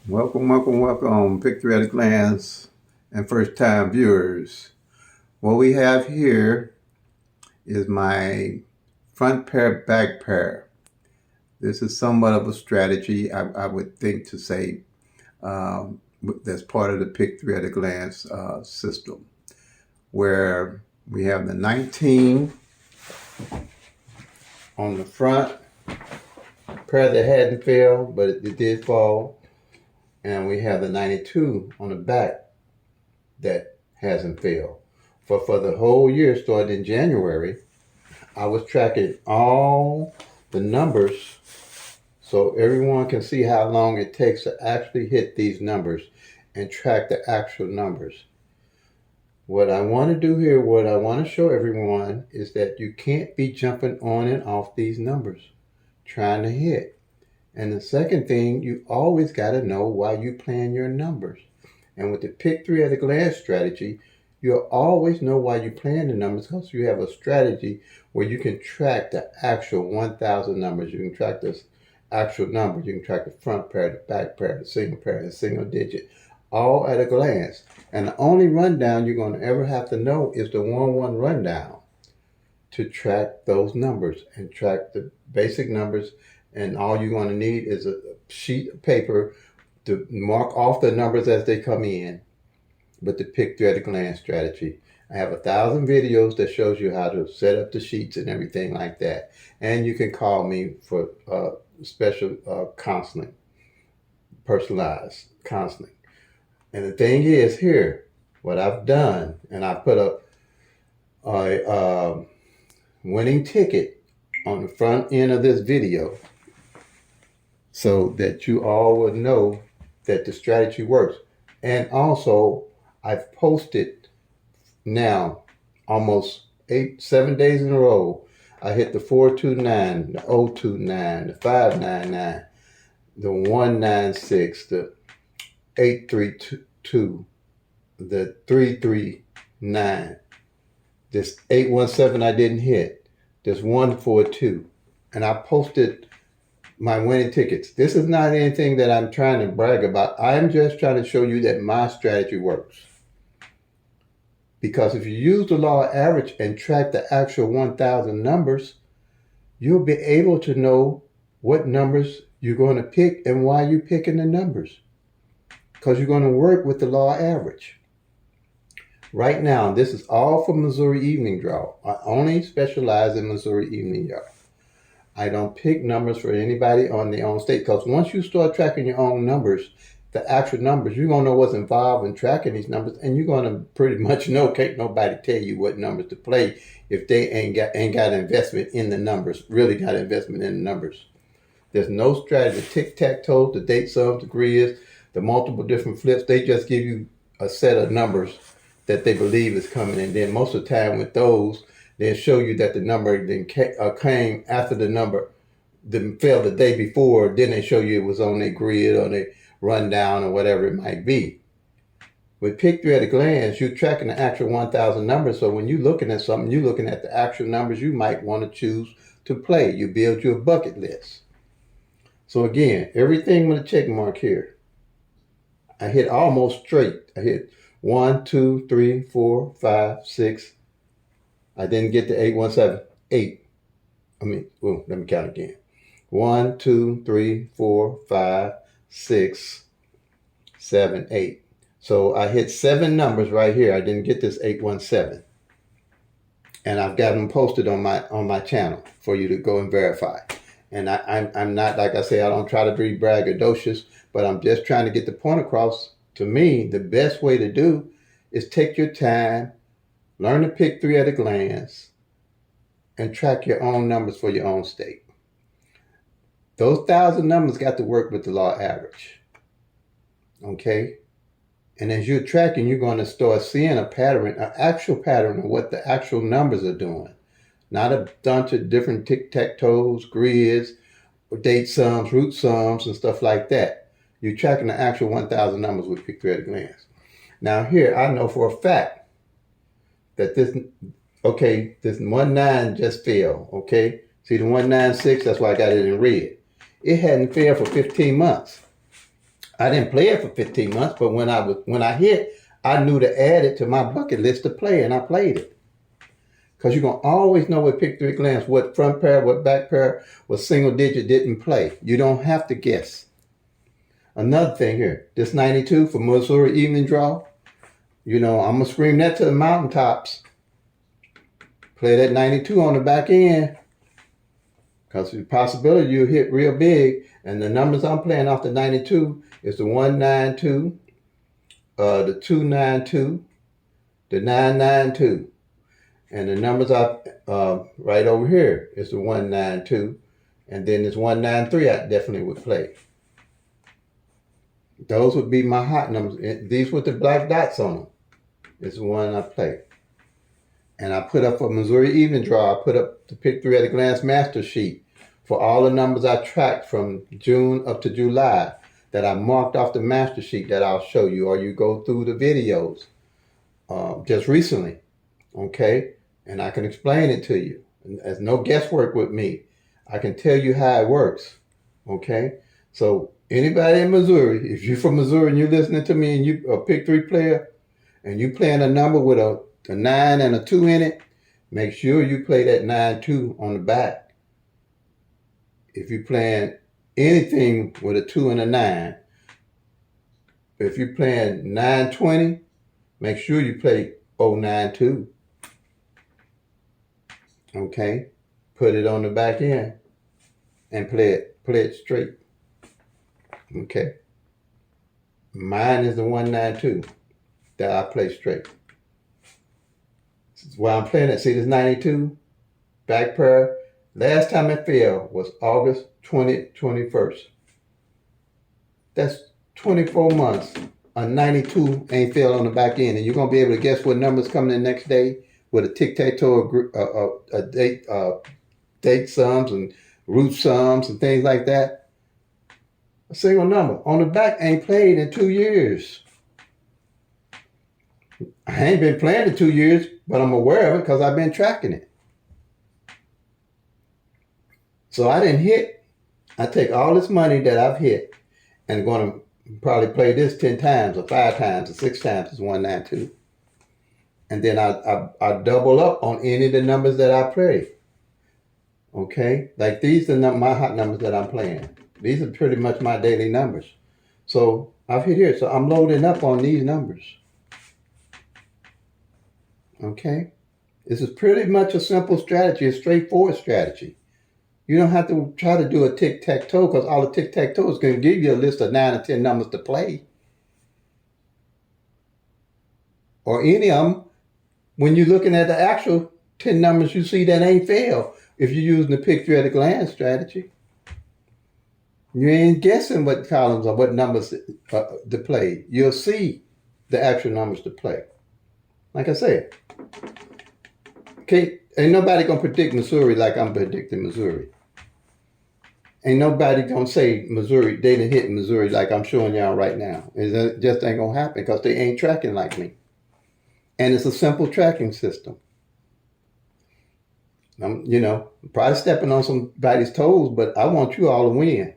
Welcome, Picture at a Glance and first-time viewers. What we have here is my front pair, back pair. This is somewhat of a strategy, I would think, to say that's part of the Picture at a Glance system, where we have the 19 on the front, pair that hadn't failed, but it did fall. And we have the 92 on the back that hasn't failed. For the whole year, starting in January, I was tracking all the numbers so everyone can see how long it takes to actually hit these numbers and track the actual numbers. What I want to do here, what I want to show everyone is that you can't be jumping on and off these numbers, trying to hit. And the second thing, you always got to know why you plan your numbers. And with the pick three at a glance strategy, you'll always know why you plan the numbers because you have a strategy where you can track the actual 1,000 numbers. You can track the actual numbers. You can track the front pair, the back pair, the single pair, the single digit, all at a glance. And the only rundown you're going to ever have to know is the 1-1 rundown to track those numbers and track the basic numbers. And all you're going to need is a sheet of paper to mark off the numbers as they come in with the pick three at a glance strategy. I have 1,000 videos that shows you how to set up the sheets and everything like that. And you can call me for special counseling, personalized counseling. And the thing is here, what I've done, and I put a winning ticket on the front end of this video, so that you all would know that the strategy works. And also, I've posted now almost 7 days in a row. I hit the 429, the 029, the 599, the 196, the 832, the 339. This 817 I didn't hit. This 142. And I posted my winning tickets. This is not anything that I'm trying to brag about. I'm just trying to show you that my strategy works. Because if you use the law of average and track the actual 1,000 numbers, you'll be able to know what numbers you're going to pick and why you're picking the numbers. Because you're going to work with the law of average. Right now, this is all for Missouri evening draw. I only specialize in Missouri evening draw. I don't pick numbers for anybody on their own state, because once you start tracking your own numbers, the actual numbers, you're going to know what's involved in tracking these numbers, and you're going to pretty much know, can't nobody tell you what numbers to play if they ain't got investment in the numbers, really got investment in the numbers. There's no strategy, tic-tac-toe, the date sums, the grids, the multiple different flips. They just give you a set of numbers that they believe is coming, and then most of the time with those, they'll show you that the number then came after the number that fell the day before. Then they show you it was on their grid or their rundown or whatever it might be. With pick three at a glance, you're tracking the actual 1,000 numbers. So when you're looking at something, you're looking at the actual numbers you might want to choose to play. You build your bucket list. So again, everything with a check mark here. I hit almost straight. I hit 1, 2, 3, 4, 5, 6. I didn't get the 817, 8. Let me count again. 1, 2, 3, 4, 5, 6, 7, 8. So I hit 7 numbers right here. I didn't get this 817. And I've got them posted on my channel for you to go and verify. And I'm not, like I say, I don't try to be braggadocious, but I'm just trying to get the point across. To me, the best way to do is take your time, learn to pick three at a glance, and track your own numbers for your own state. Those 1,000 numbers got to work with the law of average. Okay? And as you're tracking, you're going to start seeing a pattern, an actual pattern of what the actual numbers are doing. Not a bunch of different tic-tac-toes, grids, date sums, root sums, and stuff like that. You're tracking the actual 1,000 numbers with pick three at a glance. Now here, I know for a fact that this 19 just failed, okay? See the 196, that's why I got it in red. It hadn't failed for 15 months. I didn't play it for 15 months, but when I hit, I knew to add it to my bucket list to play, and I played it. Because you're going to always know with pick three glance what front pair, what back pair, what single digit didn't play. You don't have to guess. Another thing here, this 92 for Missouri evening draw, I'm going to scream that to the mountaintops. Play that 92 on the back end. Because the possibility you hit real big, and the numbers I'm playing off the 92 is the 192, the 292, the 992. And the numbers I right over here is the 192, and then this 193 I definitely would play. Those would be my hot numbers. These with the black dots on them is the one I play. And I put up for Missouri evening draw, I put up the pick three at a glance master sheet for all the numbers I tracked from June up to July that I marked off the master sheet that I'll show you, or you go through the videos just recently, okay? And I can explain it to you. There's no guesswork with me. I can tell you how it works, okay? So anybody in Missouri, if you're from Missouri and you're listening to me and you're a pick three player and you playing a number with a 9 and a 2 in it, make sure you play that 9-2 on the back. If you're playing anything with a 2 and a 9, if you're playing 9-20, make sure you play 0-9-2. Okay? Put it on the back end and play it straight. Okay? Mine is the 1-9-2 that I play straight. While I'm playing it, see this 92 back pair. Last time it fell was August 21st. That's 24 months. A 92 ain't fell on the back end, and you're gonna be able to guess what numbers coming in next day with a tic-tac-toe, date sums and root sums and things like that. A single number on the back ain't played in 2 years. I ain't been playing in 2 years, but I'm aware of it because I've been tracking it. So I didn't hit. I take all this money that I've hit and going to probably play this 10 times or 5 times or 6 times is 192. And then I double up on any of the numbers that I play. Okay? Like these are my hot numbers that I'm playing. These are pretty much my daily numbers. So I've hit here. So I'm loading up on these numbers. Okay? This is pretty much a simple strategy, a straightforward strategy. You don't have to try to do a tic-tac-toe because all the tic-tac-toe is going to give you a list of 9 or 10 numbers to play. Or any of them. When you're looking at the actual 10 numbers, you see that ain't fail if you're using the pick three at a glance strategy. You ain't guessing what columns or what numbers to play. You'll see the actual numbers to play. Like I said, ain't nobody going to predict Missouri like I'm predicting Missouri. Ain't nobody going to say Missouri, they didn't hit Missouri like I'm showing y'all right now. It just ain't going to happen because they ain't tracking like me. And it's a simple tracking system. I'm probably stepping on somebody's toes, but I want you all to win.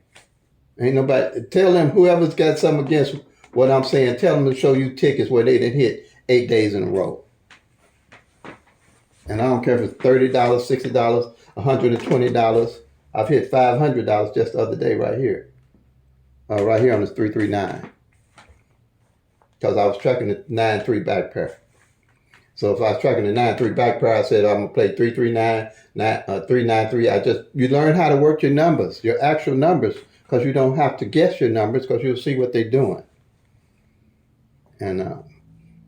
Ain't nobody, tell them whoever's got something against what I'm saying, tell them to show you tickets where they didn't hit 8 days in a row. And I don't care if it's $30, $60, $120. I've hit $500 just the other day right here. Right here on this 339. Because I was tracking the 9-3 back pair. So if I was tracking the 9-3 back pair, I said I'm going to play 339, 393. You learn how to work your numbers, your actual numbers, because you don't have to guess your numbers because you'll see what they're doing. And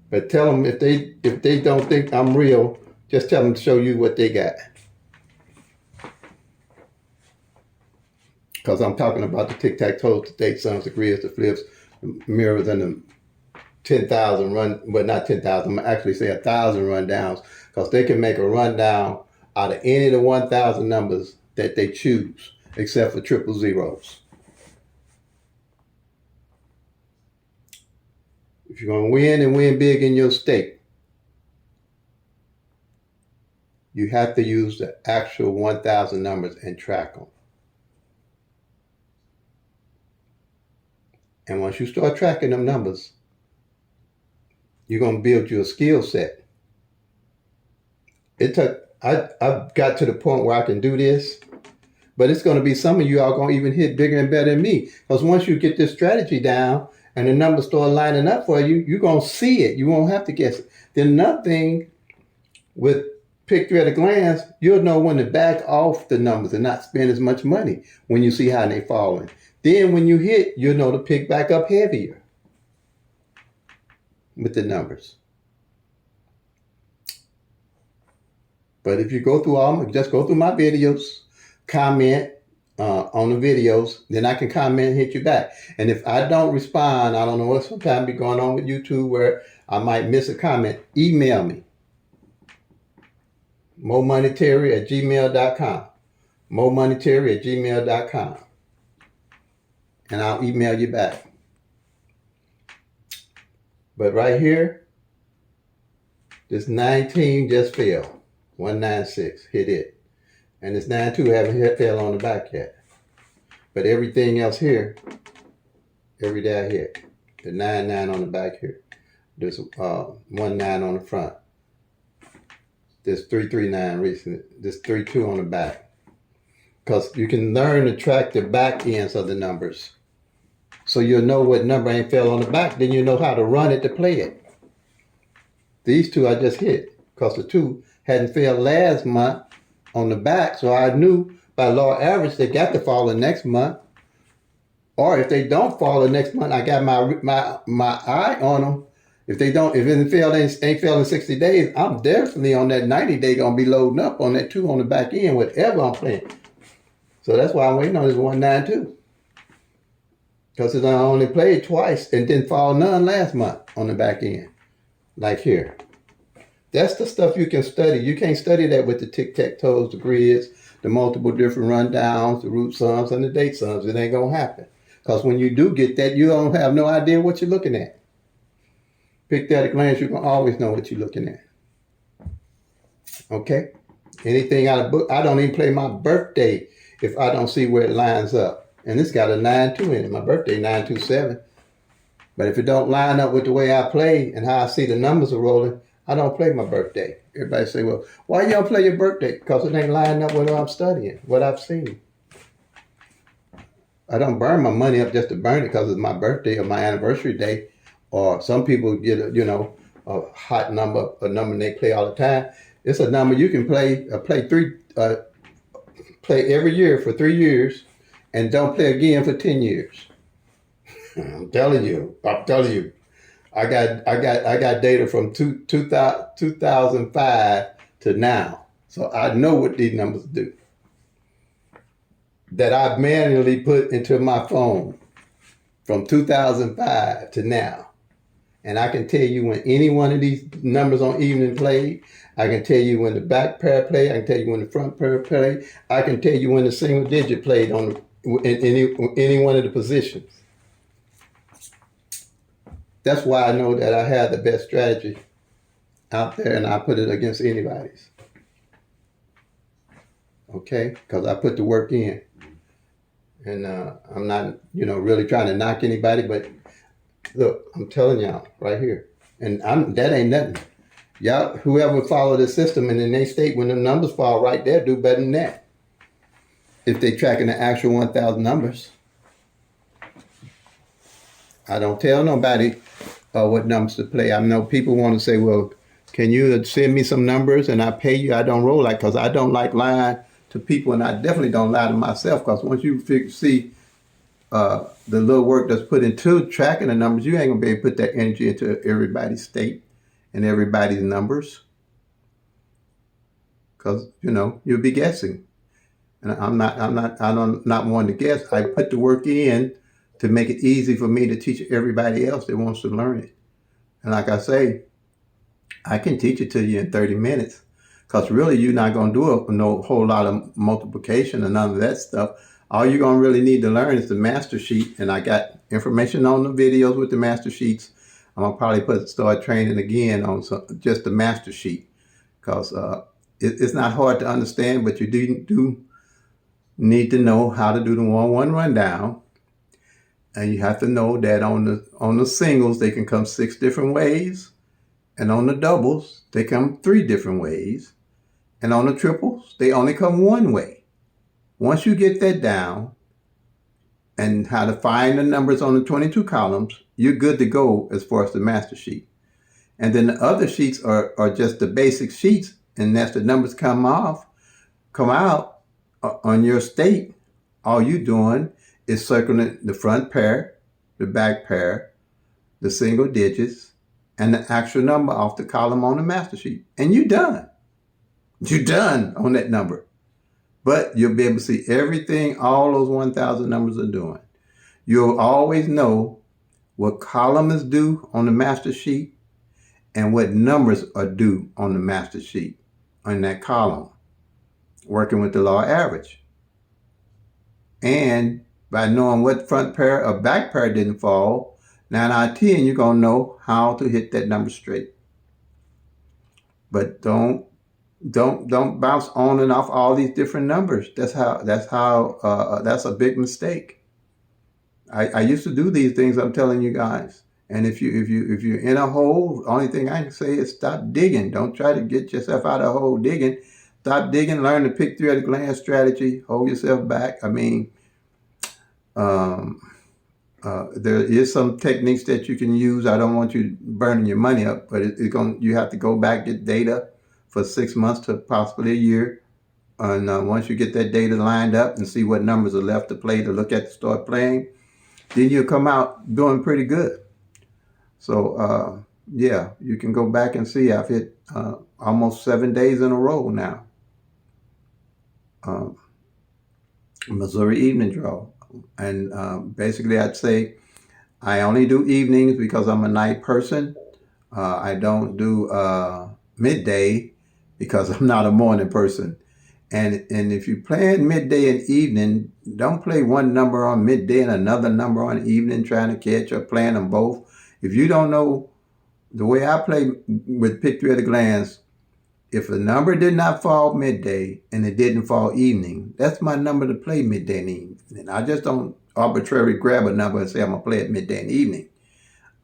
but tell them if they don't think I'm real, just tell them to show you what they got. Because I'm talking about the tic-tac-toe, the date sums, the grids, the flips, the mirrors, and the 10,000 not 10,000, I'm actually say 1,000 rundowns, because they can make a rundown out of any of the 1,000 numbers that they choose, except for triple zeros. If you're going to win and win big in your state, you have to use the actual 1,000 numbers and track them. And once you start tracking them numbers, you're going to build you a skill set. I got to the point where I can do this, but it's going to be some of you are going to even hit bigger and better than me. Because once you get this strategy down and the numbers start lining up for you, you're going to see it. You won't have to guess it. Then another thing with pick through at a glance, you'll know when to back off the numbers and not spend as much money when you see how they're falling. Then when you hit, you'll know to pick back up heavier with the numbers. But if you go through just go through my videos, comment on the videos, then I can comment and hit you back. And if I don't respond, I don't know what sometimes be going on with YouTube where I might miss a comment, email me. momonetary@gmail.com. momonetary@gmail.com. And I'll email you back. But right here, this 19 just fell. 196, hit it. And this 92 haven't fell on the back yet. But everything else here, every day I hit. The 99 on the back here. There's 19 on the front. There's 339 recently. There's 32 on the back. Because you can learn to track the back ends of the numbers. So you'll know what number ain't fell on the back. Then you know how to run it to play it. These two I just hit. Because the two hadn't failed last month on the back. So I knew by law average they got to fall the next month. Or if they don't fall the next month, I got my eye on them. If it ain't failed in 60 days, I'm definitely on that 90 day gonna be loading up on that 2 on the back end, whatever I'm playing. So that's why I'm waiting on this 192. Because I only played twice and didn't fall none last month on the back end. Like here. That's the stuff you can study. You can't study that with the tic-tac-toes, the grids, the multiple different rundowns, the root sums, and the date sums. It ain't gonna happen. Because when you do get that, you don't have no idea what you're looking at. Pick that at a glance, you can always know what you're looking at. Okay? Anything out of book, I don't even play my birthday if I don't see where it lines up. And this got a 9-2 in it. My birthday, 927. But if it don't line up with the way I play and how I see the numbers are rolling, I don't play my birthday. Everybody say, well, why you don't play your birthday? Because it ain't lining up with what I'm studying, what I've seen. I don't burn my money up just to burn it because it's my birthday or my anniversary day. Or some people get a hot number, a number they play all the time. It's a number you can play every year for 3 years and don't play again for 10 years. I'm telling you. I got data from 2005 to now. So I know what these numbers do. That I manually put into my phone from 2005 to now. And I can tell you when any one of these numbers on evening played. I can tell you when the back pair played. I can tell you when the front pair played. I can tell you when the single digit played in any one of the positions. That's why I know that I have the best strategy out there and I put it against anybody's. Okay? Because I put the work in. And I'm not, really trying to knock anybody, but look, I'm telling y'all right here. And that ain't nothing. Y'all, whoever follow the system and then they state when the numbers fall right there, do better than that. If they tracking the actual 1,000 numbers. I don't tell nobody what numbers to play. I know people want to say, well, can you send me some numbers and I pay you? I don't roll like, because I don't like lying to people, and I definitely don't lie to myself, because once you see the little work that's put into tracking the numbers, you ain't going to be able to put that energy into everybody's state and everybody's numbers, because, you'll be guessing. And I'm not one to guess. I put the work in to make it easy for me to teach everybody else that wants to learn it. And like I say, I can teach it to you in 30 minutes, because really you're not going to do no whole lot of multiplication and none of that stuff. All you're going to really need to learn is the master sheet. And I got information on the videos with the master sheets. I'm going to probably start training again on just the master sheet, because it's not hard to understand, but you do need to know how to do the 1-1 rundown. And you have to know that on the singles, they can come 6 different ways. And on the doubles, they come 3 different ways. And on the triples, they only come one way. Once you get that down and how to find the numbers on the 22 columns, you're good to go as far as the master sheet. And then the other sheets are just the basic sheets. And as the numbers come out on your state, all you're doing is circling the front pair, the back pair, the single digits, and the actual number off the column on the master sheet. And you're done. You're done on that number. But you'll be able to see everything all those 1,000 numbers are doing. You'll always know what column is due on the master sheet and what numbers are due on the master sheet on that column, working with the law of average. And by knowing what front pair or back pair didn't fall, 9 out of 10, you're going to know how to hit that number straight. But don't bounce on and off all these different numbers. That's a big mistake. I used to do these things, I'm telling you guys. And if you're in a hole, the only thing I can say is stop digging. Don't try to get yourself out of a hole digging. Stop digging, learn to pick through at a glance strategy, hold yourself back. I mean, there is some techniques that you can use. I don't want you burning your money up, but you have to go back, get data for 6 months to possibly a year. And once you get that data lined up and see what numbers are left to play, to look at, to start playing, then you'll come out doing pretty good. So, yeah, you can go back and see I've hit almost 7 days in a row now. Missouri evening draw. And basically I'd say I only do evenings because I'm a night person. I don't do midday because I'm not a morning person. And if you plan midday and evening, don't play one number on midday and another number on evening trying to catch or playing them both. If you don't know the way I play with pick three at a glance, if a number did not fall midday and it didn't fall evening, that's my number to play midday and evening. I just don't arbitrarily grab a number and say I'm going to play it midday and evening.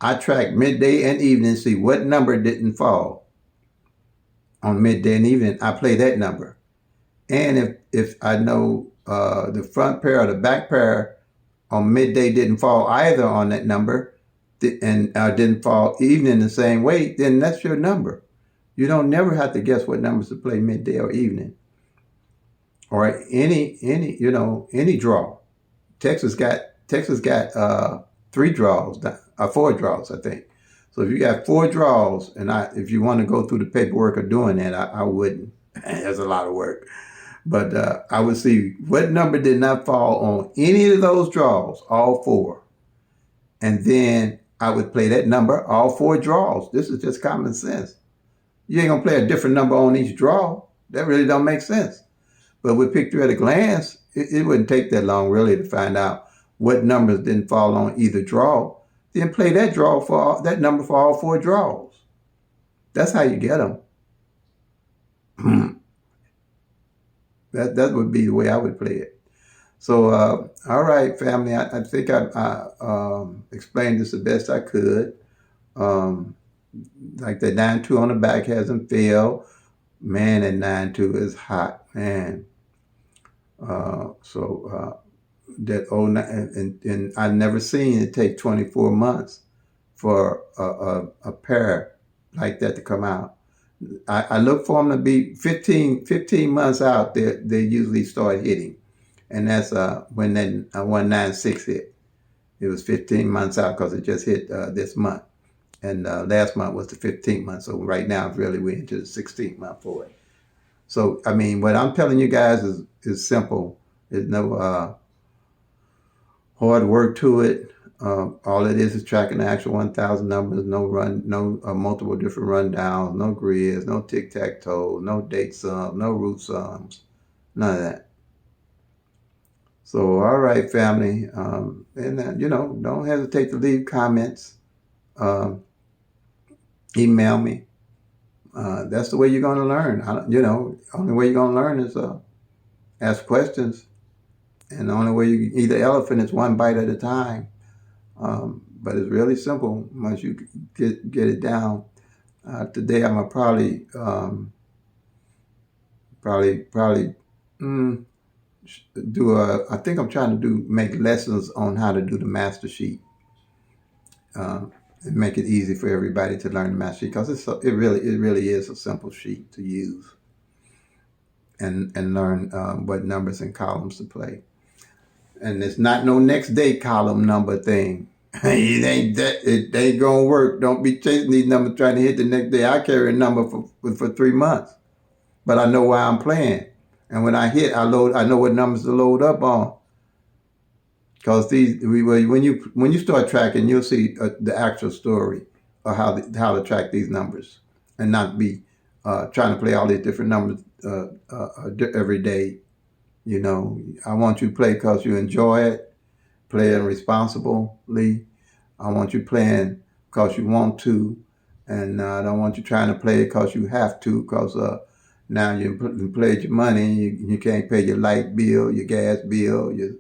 I track midday and evening, see what number didn't fall on midday and evening. I play that number. And if I know the front pair or the back pair on midday didn't fall either on that number and didn't fall evening the same way, then that's your number. You don't never have to guess what numbers to play midday or evening. Or any draw. Texas got 3 draws, 4 draws, I think. So if you got 4 draws, and if you want to go through the paperwork of doing that, I wouldn't. That's a lot of work. But I would see what number did not fall on any of those draws, all 4. And then I would play that number, all 4 draws. This is just common sense. You ain't going to play a different number on each draw. That really don't make sense. But with pick three at a glance, it wouldn't take that long really to find out what numbers didn't fall on either draw. Then play that number for all 4 draws. That's how you get them. That would be the way I would play it. So, all right, family, I think I explained this the best I could. Like the 9-2 on the back hasn't failed. Man, that 9-2 is hot, man. That old and I've never seen it take 24 months for a pair like that to come out. I look for them to be 15 months out. They usually start hitting, and that's when that 196 hit. It was 15 months out because it just hit this month. And last month was the 15th month. So right now, really, we're into the 16th month for it. So, I mean, what I'm telling you guys is simple. There's no hard work to it. All it is tracking the actual 1,000 numbers. No multiple different rundowns. No grids. No tic-tac-toe. No date sums. No root sums. None of that. So, all right, family. Don't hesitate to leave comments. Email me. That's the way you're going to learn. Only way you're going to learn is ask questions. And the only way you eat the elephant is one bite at a time. But it's really simple once you get it down. Today I'm gonna probably mm, I think I'm trying to make lessons on how to do the master sheet, and make it easy for everybody to learn the master sheet, because it really is a simple sheet to use and learn what numbers and columns to play. And it's not no next day column number thing. It ain't gonna work. Don't be chasing these numbers trying to hit the next day. I carry a number for 3 months, but I know why I'm playing. And when I hit, I know what numbers to load up on. Because when you start tracking, you'll see the actual story of how to track these numbers, and not be trying to play all these different numbers every day. You know, I want you to play because you enjoy it, playing responsibly. I want you playing because you want to, and I don't want you trying to play it because you have to, because now you played your money, you can't pay your light bill, your gas bill, your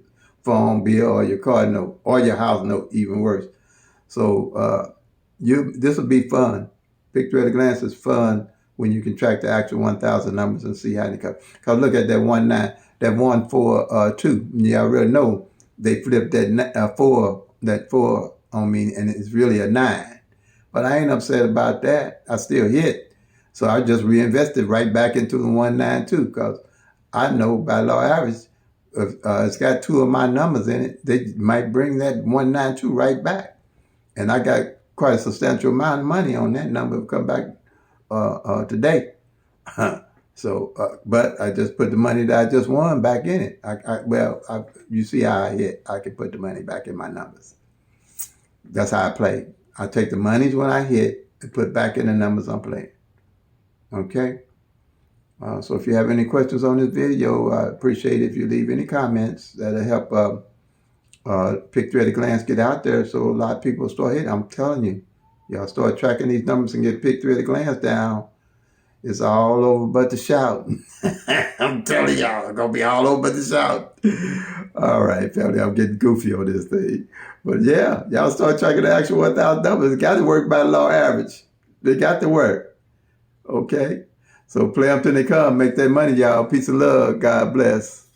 phone bill, or your car note, or your house note, even worse. So this will be fun. Picture at a glance is fun when you can track the actual 1,000 numbers and see how they come. Because look at that 142. Yeah, I already know they flipped that four on me, and it's really a 9. But I ain't upset about that. I still hit. So I just reinvested right back into the 192, because I know by law average, if it's got 2 of my numbers in it, they might bring that 192 right back. And I got quite a substantial amount of money on that number come back today. So, but I just put the money that I just won back in it. You see how I hit. I can put the money back in my numbers. That's how I play. I take the monies when I hit and put back in the numbers I'm playing. Okay? So if you have any questions on this video, I appreciate it if you leave any comments. That'll help Picture at a Glance get out there, so a lot of people start hitting. I'm telling you, y'all start tracking these numbers and get Picture at a Glance down. It's all over but the shout. I'm telling y'all, it's going to be all over but the shout. All right, family, I'm getting goofy on this thing. But yeah, y'all start tracking the actual 1,000 numbers. It got to work by law average. They got to work. Okay? So play them till they come. Make that money, y'all. Peace and love. God bless.